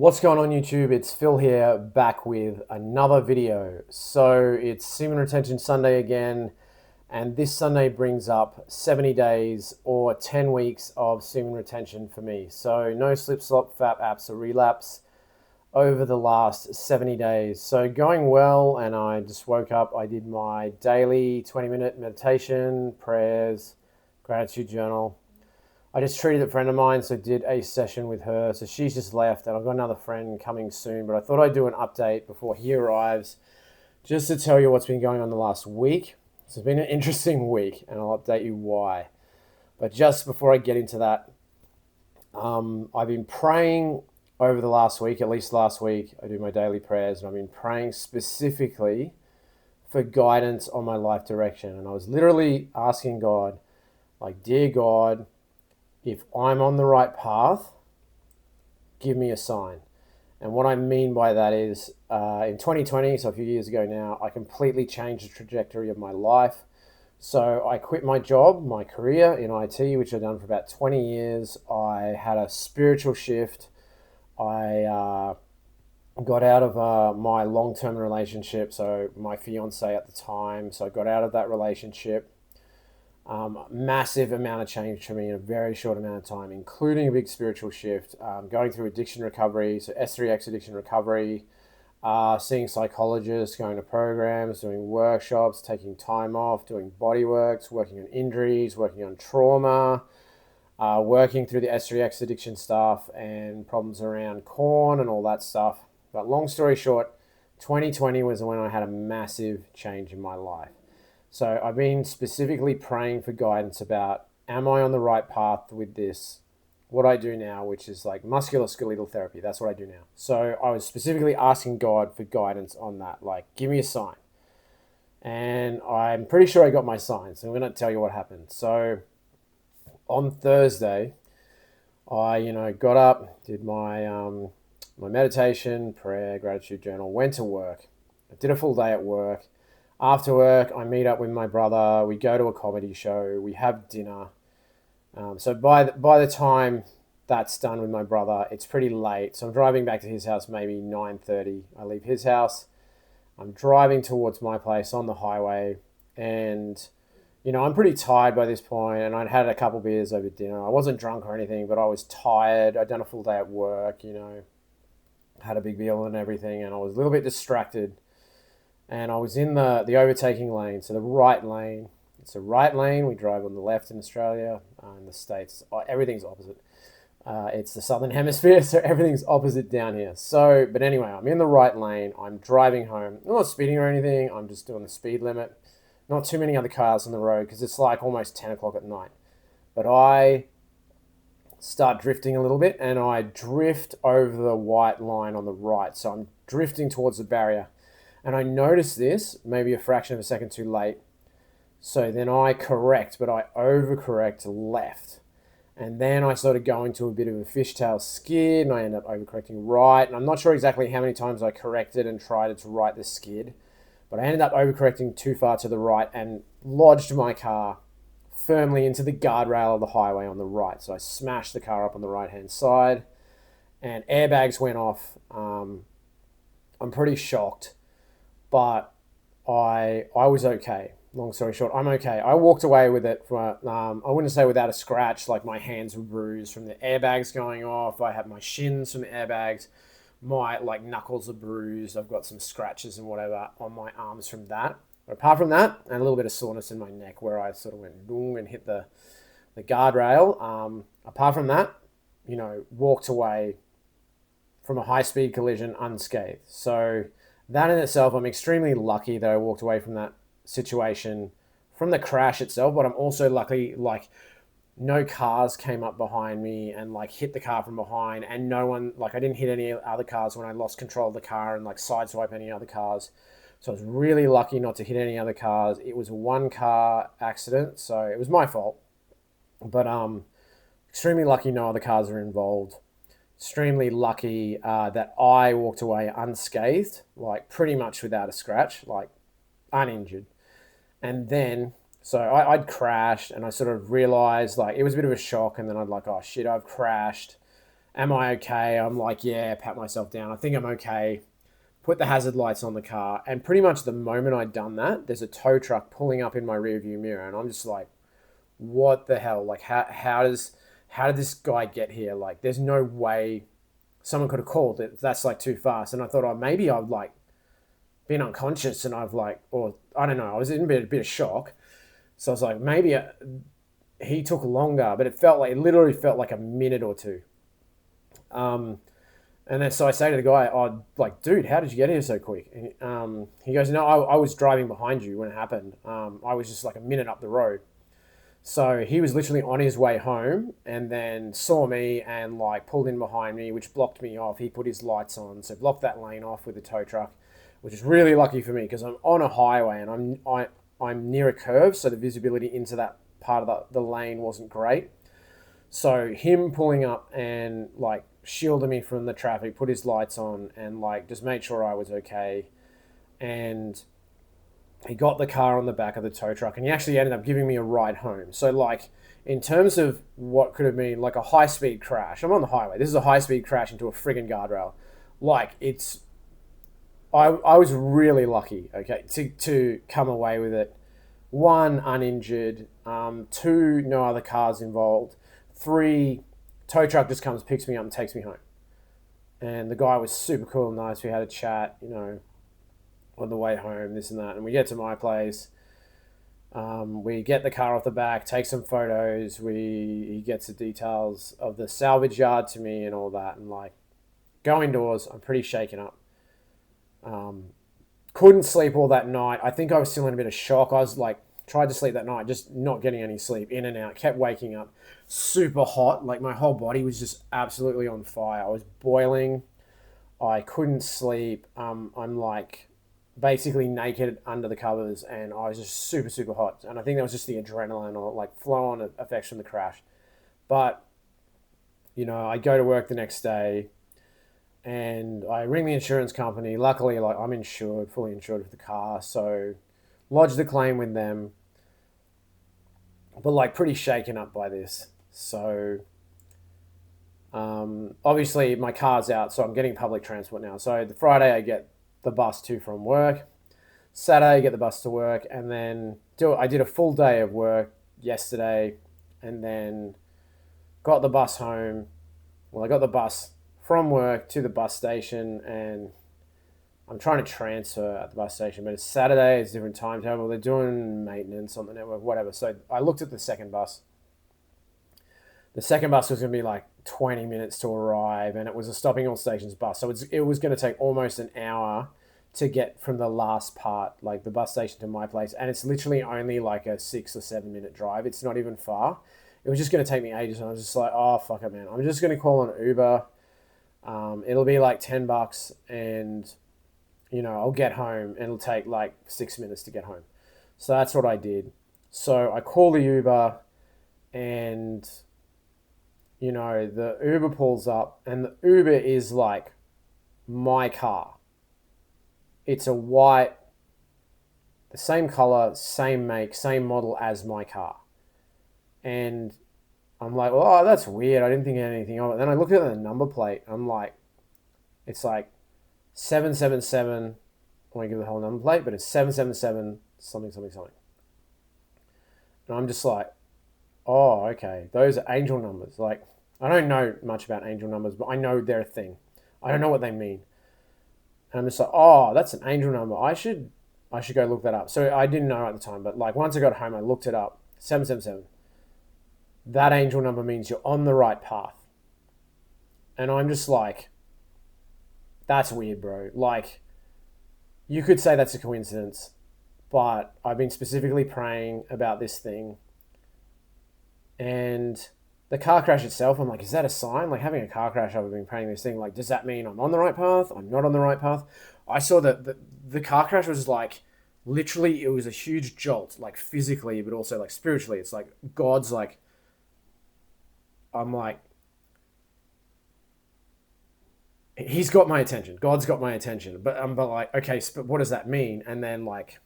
What's going on YouTube? It's Phil here, back with another video. So it's Semen Retention Sunday again, and this Sunday brings up 70 days or 10 weeks of semen retention for me. So no slip, slop, fap, apps, or relapse over the last 70 days. So going well, and I just woke up, I did my daily 20-minute meditation, prayers, gratitude journal. I just treated a friend of mine, so did a session with her. So she's just left, and I've got another friend coming soon. But I thought I'd do an update before he arrives, just to tell you what's been going on the last week. So it's been an interesting week, and I'll update you why. But just before I get into that, I've been praying over the last week, at least last week. I do my daily prayers, and I've been praying specifically for guidance on my life direction. And I was literally asking God, like, dear God, if I'm on the right path, give me a sign. And what I mean by that is in 2020, so a few years ago now, I completely changed the trajectory of my life. So I quit my job, my career in IT, which I've done for about 20 years. I had a spiritual shift. I got out of my long-term relationship, so my fiance at the time. So I got out of that relationship. Massive amount of change for me in a very short amount of time, including a big spiritual shift, going through addiction recovery, so S3X addiction recovery, seeing psychologists, going to programs, doing workshops, taking time off, doing body works, working on injuries, working on trauma, working through the S3X addiction stuff and problems around corn and all that stuff. But long story short, 2020 was when I had a massive change in my life. So I've been specifically praying for guidance about, am I on the right path with this? What I do now, which is like musculoskeletal therapy. That's what I do now. So I was specifically asking God for guidance on that. Like, give me a sign. And I'm pretty sure I got my sign. So I'm going to tell you what happened. So on Thursday, I got up, did my meditation, prayer, gratitude journal, went to work. I did a full day at work. After work, I meet up with my brother. We go to a comedy show. We have dinner. So by the time that's done with my brother, it's pretty late. So I'm driving back to his house, maybe 9:30. I leave his house. I'm driving towards my place on the highway. And, I'm pretty tired by this point, and I'd had a couple beers over dinner. I wasn't drunk or anything, but I was tired. I'd done a full day at work, had a big meal and everything, and I was a little bit distracted. And I was in the overtaking lane, so the right lane. It's a right lane. We drive on the left in Australia. In the States, everything's opposite. It's the southern hemisphere, so everything's opposite down here. So, but anyway, I'm in the right lane. I'm driving home. I'm not speeding or anything. I'm just doing the speed limit. Not too many other cars on the road because it's like almost 10 o'clock at night. But I start drifting a little bit, and I drift over the white line on the right. So I'm drifting towards the barrier. And I noticed this maybe a fraction of a second too late. So then I correct, but I overcorrect left. And then I started going to a bit of a fishtail skid, and I end up overcorrecting right. And I'm not sure exactly how many times I corrected and tried to right the skid, but I ended up overcorrecting too far to the right and lodged my car firmly into the guardrail of the highway on the right. So I smashed the car up on the right-hand side, and airbags went off. I'm pretty shocked. But I was okay. Long story short, I'm okay. I walked away with it from, I wouldn't say without a scratch, like my hands were bruised from the airbags going off. I had my shins from the airbags. My knuckles are bruised. I've got some scratches and whatever on my arms from that. But apart from that, and a little bit of soreness in my neck where I sort of went boom and hit the guardrail. Apart from that, walked away from a high-speed collision unscathed. So that in itself, I'm extremely lucky that I walked away from that situation, from the crash itself, but I'm also lucky, no cars came up behind me and hit the car from behind, and no one, I didn't hit any other cars when I lost control of the car and sideswipe any other cars. So I was really lucky not to hit any other cars. It was a one car accident, so it was my fault. But extremely lucky no other cars are involved. Extremely lucky that I walked away unscathed, pretty much without a scratch, uninjured. And then, so I'd crashed, and I sort of realized, it was a bit of a shock, and then I'd oh shit, I've crashed. Am I okay? I'm like, yeah, pat myself down. I think I'm okay. Put the hazard lights on the car. And pretty much the moment I'd done that, there's a tow truck pulling up in my rearview mirror. And I'm just like, what the hell? Like, how did this guy get here? Like, there's no way someone could have called it. That's like too fast. And I thought, oh, maybe I've like been unconscious and I've like, or I don't know, I was in a bit of shock. So I was like, maybe he took longer, but it literally felt like a minute or two. Um, and then so I say to the guy, oh, like, dude, how did you get here so quick? And, he goes, no, I was driving behind you when it happened. I was just like a minute up the road. So he was literally on his way home and then saw me and like pulled in behind me, which blocked me off. He put his lights on, so blocked that lane off with the tow truck, which is really lucky for me because I'm on a highway and I'm near a curve, so the visibility into that part of the lane wasn't great. So him pulling up and like shielded me from the traffic, put his lights on, and like just made sure I was okay. And he got the car on the back of the tow truck, and he actually ended up giving me a ride home. So like in terms of what could have been like a high speed crash, I'm on the highway. This is a high speed crash into a friggin' guardrail. Like it's I was really lucky, okay, to come away with it. One, uninjured. Two, no other cars involved. Three, tow truck just comes, picks me up, and takes me home. And the guy was super cool and nice. We had a chat, on the way home, this and that. And we get to my place. We get the car off the back, take some photos. He gets the details of the salvage yard to me and all that. And like, go indoors. I'm pretty shaken up. Couldn't sleep all that night. I think I was still in a bit of shock. I was like, tried to sleep that night, just not getting any sleep, in and out, kept waking up, super hot. Like my whole body was just absolutely on fire. I was boiling. I couldn't sleep. I'm like basically naked under the covers and I was just super, super hot. And I think that was just the adrenaline or like flow on effects from the crash. But, I go to work the next day and I ring the insurance company. Luckily, like I'm insured, fully insured for the car. So lodge the claim with them, but like pretty shaken up by this. So obviously my car's out, so I'm getting public transport now. So the Friday I get the bus to from work. Saturday I get the bus to work, and then I did a full day of work yesterday, and then got the bus home. Well, I got the bus from work to the bus station, and I'm trying to transfer at the bus station, but it's Saturday, it's a different timetable. They're doing maintenance on the network, whatever. So I looked at the second bus. The second bus was going to be like 20 minutes to arrive, and it was a stopping all stations bus. So it was going to take almost an hour to get from the last part, like the bus station to my place. And it's literally only like a 6 or 7 minute drive. It's not even far. It was just going to take me ages. And I was just like, oh, fuck it, man. I'm just going to call an Uber. It'll be like $10 and, I'll get home and it'll take like 6 minutes to get home. So that's what I did. So I call the Uber and, the Uber pulls up and the Uber is like my car. It's a white, the same color, same make, same model as my car. And I'm like, oh, that's weird. I didn't think anything of it. Then I look at the number plate. I'm like, it's like 777. I won't give the whole number plate, but it's 777 something, something, something. And I'm just like, oh, okay. Those are angel numbers. Like, I don't know much about angel numbers, but I know they're a thing. I don't know what they mean. And I'm just like, oh, that's an angel number. I should go look that up. So I didn't know at the time, but like once I got home, I looked it up. 777. That angel number means you're on the right path. And I'm just like, that's weird, bro. Like, you could say that's a coincidence, but I've been specifically praying about this thing. And the car crash itself, I'm like, is that a sign? Like having a car crash, I've been praying this thing. Like, does that mean I'm on the right path? I'm not on the right path? I saw that the car crash was like, literally, it was a huge jolt, like physically, but also like spiritually. It's like God's like, I'm like, he's got my attention. God's got my attention. But like, okay, but what does that mean? And then like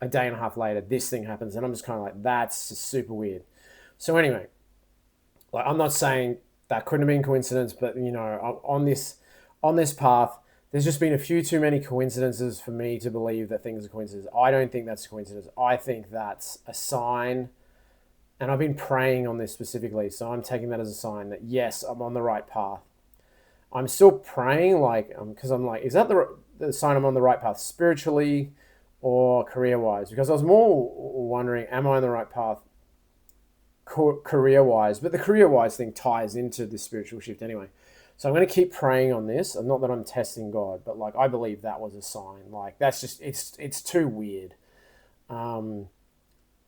a day and a half later, this thing happens, and I'm just kind of like, that's just super weird. So anyway, like I'm not saying that couldn't have been coincidence, but on this path, there's just been a few too many coincidences for me to believe that things are coincidences. I don't think that's a coincidence. I think that's a sign, and I've been praying on this specifically, so I'm taking that as a sign that yes, I'm on the right path. I'm still praying, like, because I'm like, is that the sign I'm on the right path spiritually or career wise? Because I was more wondering, am I on the right path career wise? But the career wise thing ties into this spiritual shift anyway. So I'm going to keep praying on this, and not that I'm testing God, but like I believe that was a sign. Like that's just it's too weird. Um,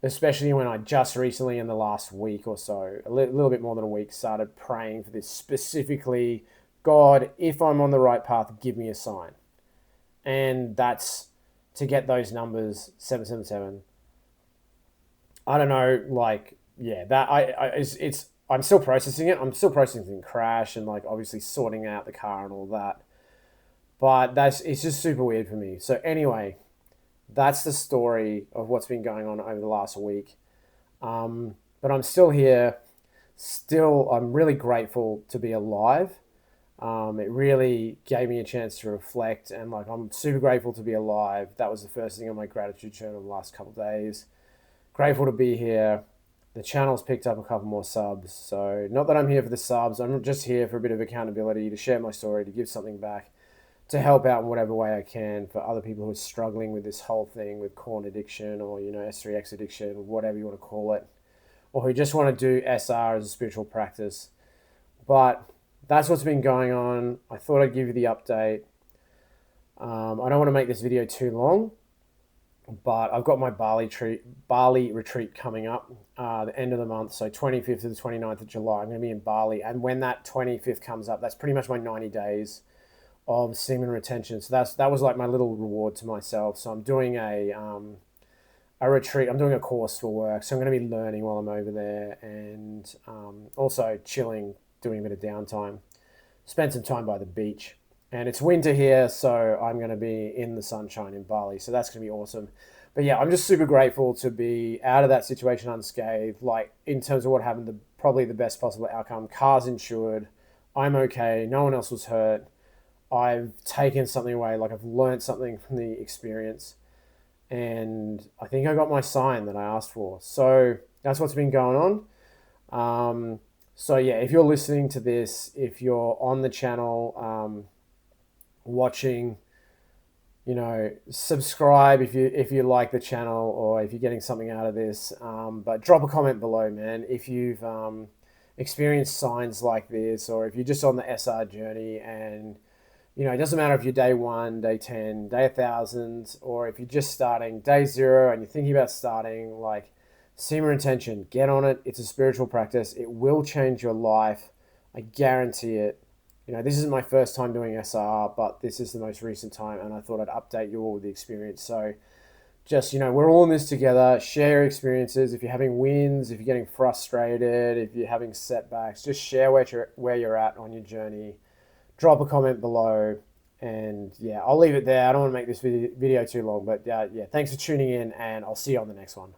Especially when I just recently, in the last week or so, little bit more than a week, started praying for this specifically. God, if I'm on the right path, give me a sign. And that's to get those numbers 777. I don't know, like, yeah, that it's I'm still processing it. I'm still processing the crash and like obviously sorting out the car and all that. But it's just super weird for me. So anyway, that's the story of what's been going on over the last week. But I'm still here. Still, I'm really grateful to be alive. It really gave me a chance to reflect, and like I'm super grateful to be alive. That was the first thing on my gratitude journal the last couple of days. Grateful to be here. The channel's picked up a couple more subs, so not that I'm here for the subs. I'm just here for a bit of accountability, to share my story, to give something back, to help out in whatever way I can for other people who are struggling with this whole thing with corn addiction, or S3X addiction, whatever you want to call it, or who just want to do SR as a spiritual practice. But that's what's been going on. I thought I'd give you the update. I don't want to make this video too long, but I've got my Bali retreat coming up the end of the month, so 25th to the 29th of July. I'm going to be in Bali, and when that 25th comes up, that's pretty much my 90 days of semen retention. So that was like my little reward to myself. So I'm doing a retreat. I'm doing a course for work, so I'm going to be learning while I'm over there, and also chilling, doing a bit of downtime. Spend some time by the beach. And it's winter here, so I'm going to be in the sunshine in Bali. So that's going to be awesome. But yeah, I'm just super grateful to be out of that situation unscathed. Like, in terms of what happened, probably the best possible outcome. Car's insured. I'm okay. No one else was hurt. I've taken something away. Like, I've learned something from the experience. And I think I got my sign that I asked for. So that's what's been going on. So yeah, if you're listening to this, if you're on the channel, watching, subscribe if you like the channel, or if you're getting something out of this. But drop a comment below, man, if you've experienced signs like this, or if you're just on the SR journey, and it doesn't matter if you're day 1, day 10, day 1,000, or if you're just starting day 0 and you're thinking about starting. Like, semen retention, get on it. It's a spiritual practice. It will change your life. I guarantee it. This isn't my first time doing SR, but this is the most recent time, and I thought I'd update you all with the experience. So just, we're all in this together. Share experiences. If you're having wins, if you're getting frustrated, if you're having setbacks, just share where you're at on your journey. Drop a comment below, and yeah, I'll leave it there. I don't want to make this video too long, but yeah, thanks for tuning in, and I'll see you on the next one.